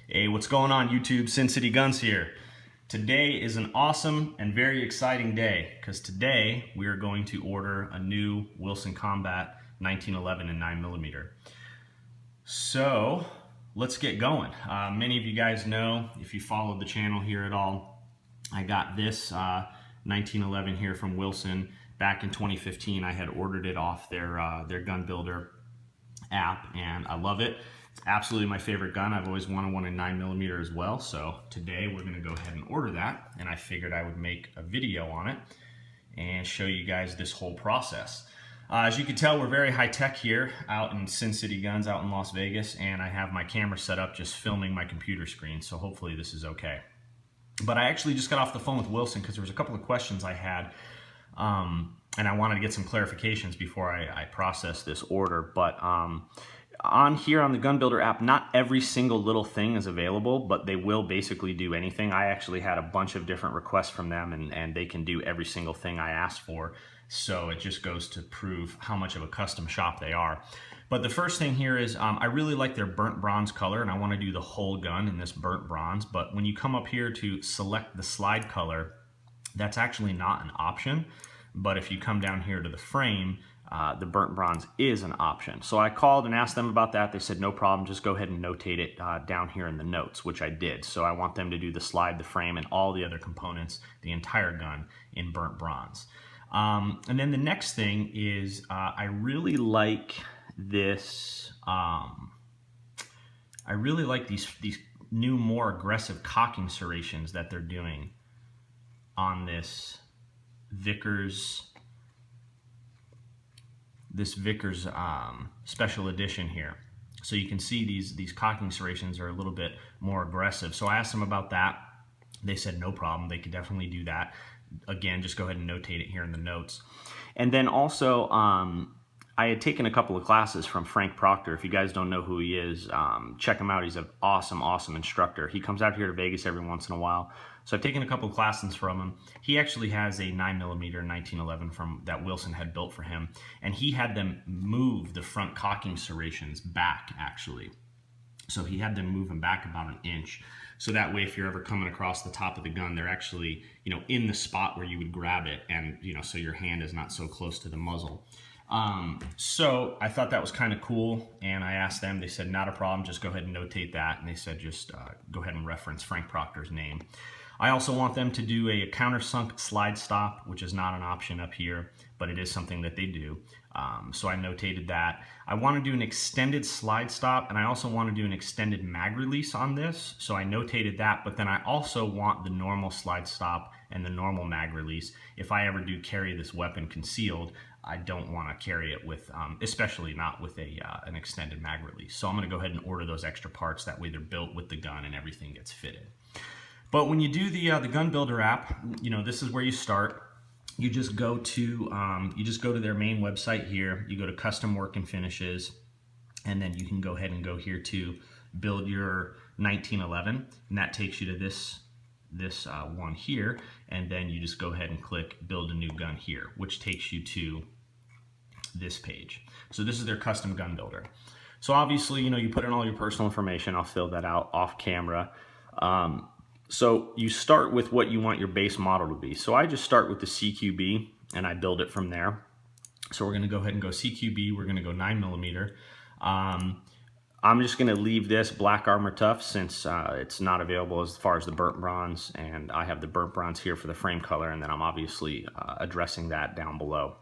Hey, what's going on YouTube? Sin City Guns here. Today is an awesome and very exciting day because today we are going to order a new Wilson Combat 1911 and 9mm. So let's get going. Many of you guys know, if you followed the channel here at all, I got this 1911 here from Wilson back in 2015. I had ordered it off their gun builder app and I love it. It's absolutely my favorite gun. I've always wanted one in 9mm as well. So today we're going to go ahead and order that, and I figured I would make a video on it and show you guys this whole process. As you can tell, we're very high tech here out in Sin City Guns out in Las Vegas, and I have my camera set up just filming my computer screen, so hopefully this is okay. But I actually just got off the phone with Wilson because there was a couple of questions I had, and I wanted to get some clarifications before I process this order. But on here on the Gun Builder app, not every single little thing is available, but they will basically do anything. I actually had a bunch of different requests from them, and they can do every single thing I asked for. So it just goes to prove how much of a custom shop they are. But the first thing here is I really like their burnt bronze color, and I want to do the whole gun in this burnt bronze. But when you come up here to select the slide color, that's actually not an option. But if you come down here to the frame, the burnt bronze is an option. So I called and asked them about that. They said, no problem, just go ahead and notate it down here in the notes, which I did. So I want them to do the slide, the frame, and all the other components, the entire gun, in burnt bronze. And then the next thing is I really like this, I really like these new, more aggressive cocking serrations that they're doing on this Vickers special edition here. So you can see these cocking serrations are a little bit more aggressive. So I asked them about that. They said no problem, they could definitely do that. Again, just go ahead and notate it here in the notes. And then also I had taken a couple of classes from Frank Proctor. If you guys don't know who he is, check him out. He's an awesome instructor. He comes out here to Vegas every once in a while. So I've taken a couple of classes from him. He actually has a 9mm 1911 from that Wilson had built for him, and he had them move the front cocking serrations back, actually. So he had them move them back about an inch. So that way, if you're ever coming across the top of the gun, they're actually, in the spot where you would grab it, and so your hand is not so close to the muzzle. So I thought that was kind of cool, and I asked them. They said not a problem, just go ahead and notate that, and they said just go ahead and reference Frank Proctor's name. I also want them to do a countersunk slide stop, which is not an option up here, but it is something that they do. So I notated that. I want to do an extended slide stop, and I also want to do an extended mag release on this. So I notated that, but then I also want the normal slide stop and the normal mag release. If I ever do carry this weapon concealed, I don't want to carry it with, especially not with an extended mag release. So I'm going to go ahead and order those extra parts. That way they're built with the gun and everything gets fitted. But when you do the Gun Builder app, this is where you start. You just go to their main website here. You go to Custom Work and Finishes, and then you can go ahead and go here to build your 1911, and that takes you to this one here, and then you just go ahead and click Build a New Gun here, which takes you to this page. So this is their custom gun builder. So obviously, you put in all your personal information. I'll fill that out off camera. So you start with what you want your base model to be. So I just start with the CQB and I build it from there. So we're going to go ahead and go CQB. We're going to go 9mm. I'm just going to leave this black armor tough since it's not available as far as the burnt bronze, and I have the burnt bronze here for the frame color, and then I'm obviously addressing that down below.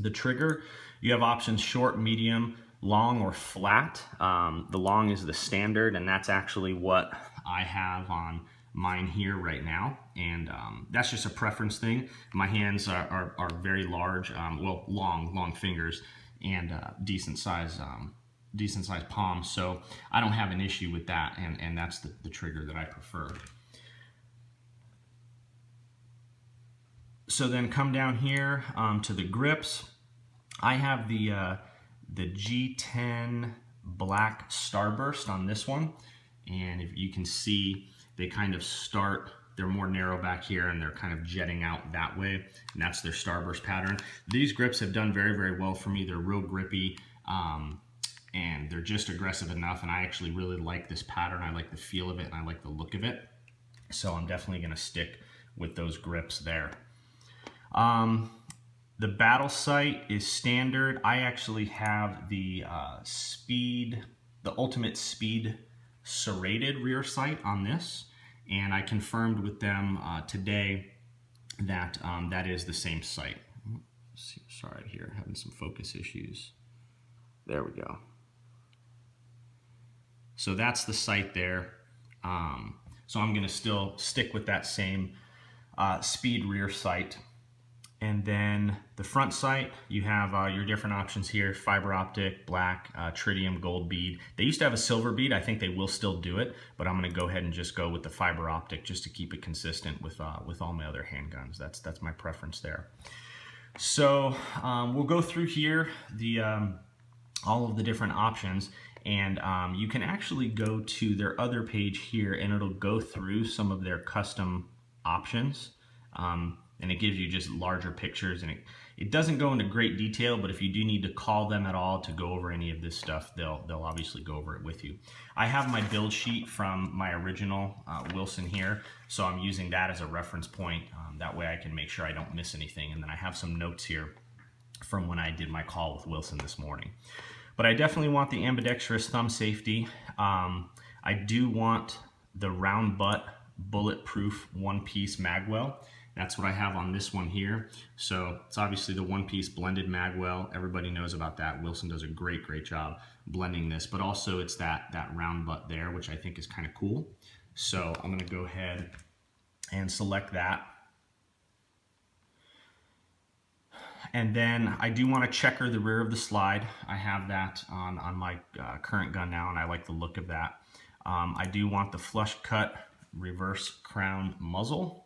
The trigger, you have options short, medium, long, or flat. The long is the standard, and that's actually what I have on mine here right now, and that's just a preference thing. My hands are very large, well, long fingers, and decent size palms, so I don't have an issue with that, and that's the trigger that I prefer. So then come down here to the grips. I have the G10 black Starburst on this one, and if you can see, they kind of start, they're more narrow back here and they're kind of jetting out that way, and that's their Starburst pattern. These grips have done very well for me. They're real grippy. and they're just aggressive enough, and I actually really like this pattern. I like the feel of it, and I like the look of it. So I'm definitely going to stick with those grips there. The battle sight is standard. I actually have the the ultimate speed serrated rear sight on this, and I confirmed with them today that that is the same sight. Sorry, here, having some focus issues. There we go. So that's the sight there. So I'm going to still stick with that same speed rear sight. And then the front sight, you have your different options here: fiber optic, black, tritium, gold bead. They used to have a silver bead. I think they will still do it, but I'm going to go ahead and just go with the fiber optic just to keep it consistent with all my other handguns. That's my preference there. So we'll go through here all of the different options, and you can actually go to their other page here, and it'll go through some of their custom options. And it gives you just larger pictures, and it doesn't go into great detail, but if you do need to call them at all to go over any of this stuff, they'll obviously go over it with you. I have my build sheet from my original Wilson here, so I'm using that as a reference point. That way I can make sure I don't miss anything, and then I have some notes here from when I did my call with Wilson this morning. But I definitely want the ambidextrous thumb safety. I do want the round butt bulletproof one-piece magwell. That's what I have on this one here. So it's obviously the one-piece blended magwell. Everybody knows about that. Wilson does a great job blending this, but also it's that round butt there, which I think is kind of cool. So I'm gonna go ahead and select that. And then I do want to checker the rear of the slide. I have that on my current gun now, and I like the look of that. I do want the flush cut reverse crown muzzle.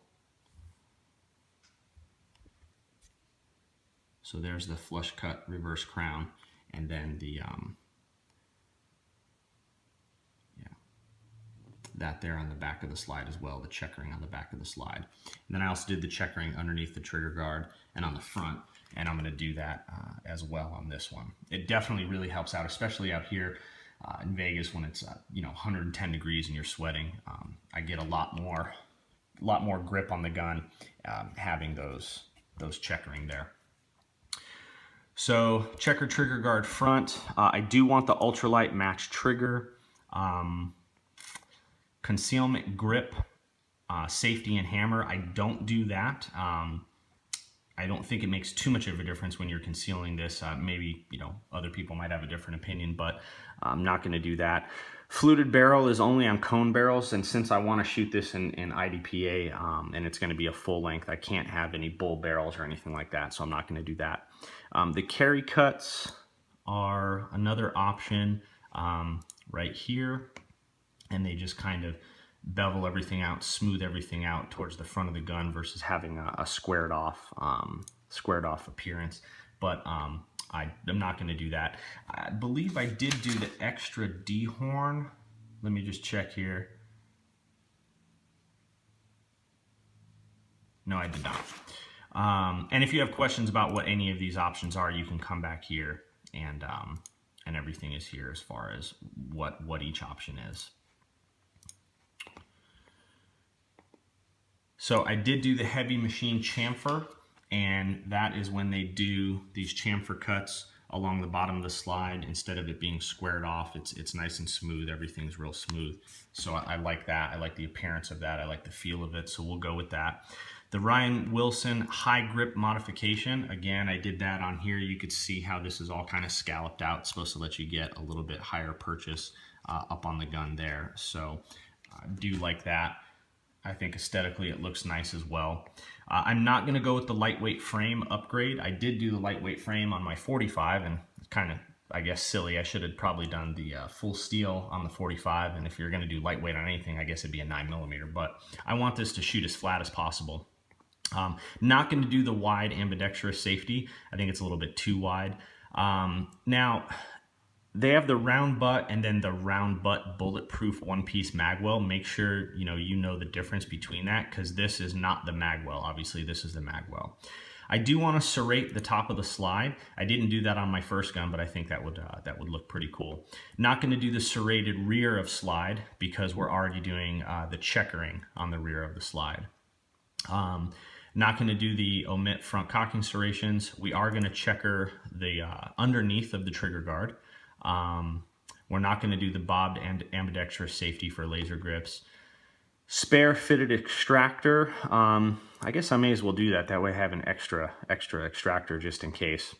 So there's the flush cut reverse crown, and then the that there on the back of the slide as well, the checkering on the back of the slide. And then I also did the checkering underneath the trigger guard and on the front, and I'm going to do that as well on this one. It definitely really helps out, especially out here in Vegas when it's 110 degrees and you're sweating. I get a lot more grip on the gun having those checkering there. So checker trigger guard front. I do want the ultralight match trigger, concealment grip, safety and hammer. I don't do that. I don't think it makes too much of a difference when you're concealing this. Maybe other people might have a different opinion, but I'm not going to do that. Fluted barrel is only on cone barrels, and since I want to shoot this in IDPA and it's going to be a full length, I can't have any bull barrels or anything like that, so I'm not going to do that. The carry cuts are another option right here, and they just kind of bevel everything out, smooth everything out towards the front of the gun versus having a squared off appearance. But I'm not going to do that. I believe I did do the extra D-horn. Let me just check here. No, I did not. And if you have questions about what any of these options are, you can come back here, and everything is here as far as what each option is. So I did do the heavy machine chamfer, and that is when they do these chamfer cuts along the bottom of the slide. Instead of it being squared off, it's nice and smooth. Everything's real smooth. So I like that. I like the appearance of that. I like the feel of it. So we'll go with that. The Ryan Wilson high grip modification. Again, I did that on here. You could see how this is all kind of scalloped out. It's supposed to let you get a little bit higher purchase up on the gun there. So I do like that. I think aesthetically it looks nice as well. I'm not going to go with the lightweight frame upgrade. I did do the lightweight frame on my 45, and it's kind of, I guess, silly. I should have probably done the full steel on the 45, and if you're going to do lightweight on anything, I guess it'd be a 9mm, but I want this to shoot as flat as possible. Not going to do the wide ambidextrous safety. I think it's a little bit too wide. Now, they have the round butt and then the round butt bulletproof one-piece magwell. Make sure you know the difference between that, because this is not the magwell. Obviously, this is the magwell. I do want to serrate the top of the slide. I didn't do that on my first gun, but I think that would look pretty cool. Not going to do the serrated rear of slide because we're already doing the checkering on the rear of the slide. Not going to do the omit front cocking serrations. We are going to checker the underneath of the trigger guard. We're not going to do the bobbed and ambidextrous safety for laser grips. Spare fitted extractor. I guess I may as well do that. That way I have an extra extractor just in case.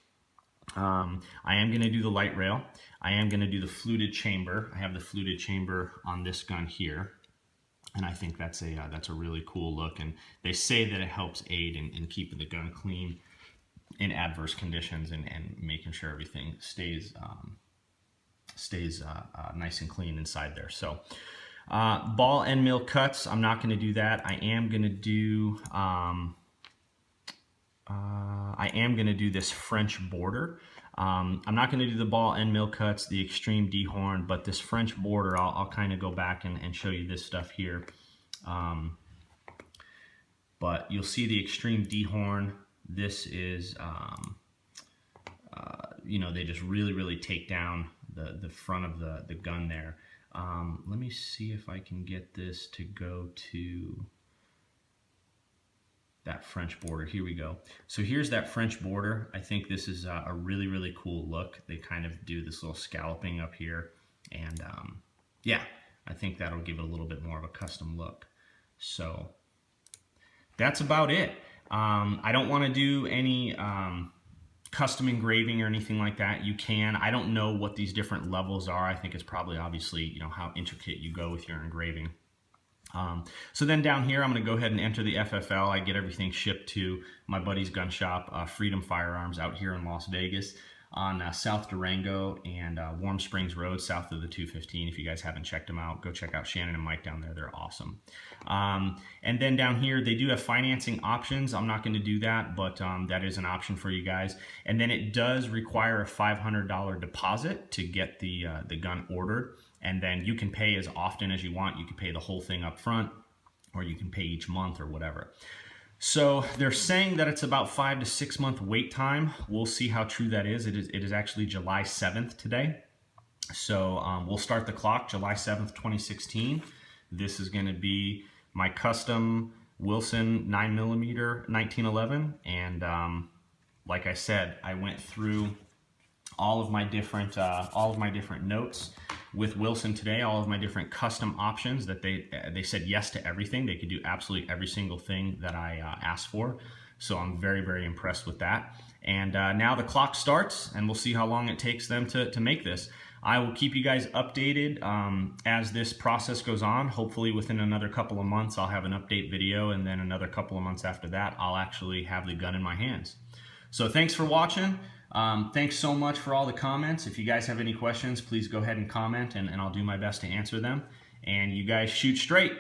I am going to do the light rail. I am going to do the fluted chamber. I have the fluted chamber on this gun here. And I think that's a really cool look. And they say that it helps aid in keeping the gun clean in adverse conditions and making sure everything stays nice and clean inside there. So ball end mill cuts, I'm not going to do that. I am going to do this French border. I'm not going to do the ball end mill cuts, the extreme dehorn, but this French border, I'll kind of go back and show you this stuff here. But you'll see the extreme dehorn. This is, you know, they just really take down the front of the gun there. Let me see if I can get this to go to that French border. Here we go. So here's that French border. I think this is a really cool look. They kind of do this little scalloping up here, and yeah, I think that'll give it a little bit more of a custom look. So that's about it. I don't want to do any custom engraving or anything like that. You can. I don't know what these different levels are. I think it's probably obviously, you know, how intricate you go with your engraving. So then down here, I'm going to go ahead and enter the FFL. I get everything shipped to my buddy's gun shop, Freedom Firearms, out here in Las Vegas on South Durango and Warm Springs Road, south of the 215. If you guys haven't checked them out, go check out Shannon and Mike down there. They're awesome. And then down here, they do have financing options. I'm not going to do that, but that is an option for you guys. And then it does require a $500 deposit to get the gun ordered. And then you can pay as often as you want. You can pay the whole thing up front, or you can pay each month or whatever. So they're saying that it's about 5 to 6 month wait time. We'll see how true that is. It is actually July 7th today. So we'll start the clock July 7th, 2016. This is going to be my custom Wilson 9mm 1911. And like I said, I went through all of my different notes with Wilson today, all of my different custom options that they said yes to everything. They could do absolutely every single thing that I asked for. So I'm very impressed with that. And now the clock starts, and we'll see how long it takes them to make this. I will keep you guys updated as this process goes on. Hopefully within another couple of months, I'll have an update video, and then another couple of months after that, I'll actually have the gun in my hands. So thanks for watching. Thanks so much for all the comments. If you guys have any questions, please go ahead and comment, and I'll do my best to answer them. And you guys shoot straight.